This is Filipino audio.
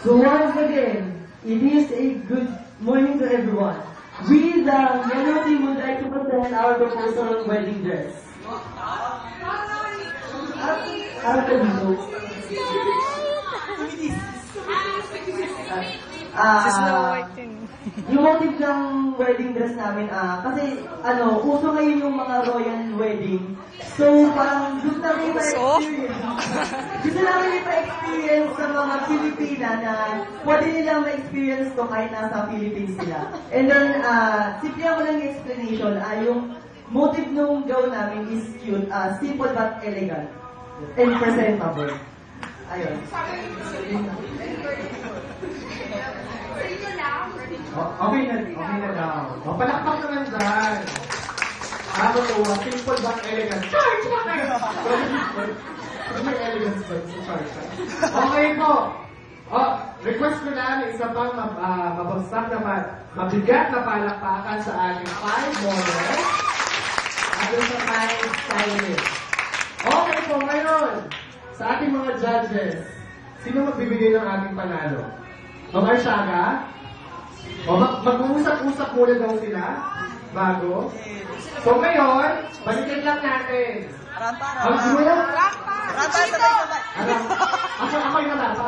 So once again, it is a good morning to everyone. We, the Yellow team, would like to present our proposal on wedding dress. Yung motive ng wedding dress namin, kasi, uso ngayon yung mga royal wedding. So, parang gusto namin pa-experience. Gusto namin pa-experience sa mga Pilipina na pwede nilang ma-experience to kahit nasa Philippines sila. And then, simple ako lang yung explanation, yung motive nung gown namin is cute, simple but elegant, and presentable. Ayun. Okay na daw. Palakpak naman dyan. Matuwa, simple but elegant. Charge! May elegance ba sa charge? Okay po. Request ko lang isa pang mabagsak na mabigat na palakpakan sa ating 5 models at sa 5 stylists. Okay po, ngayon, sa ating mga judges, sino magbibigay ng ating panalo? Ma'am Arshaga? Mag-uusap-usap muna daw sila bago. So ngayon, balikan lang natin. Rampa. Ako yung nabasa.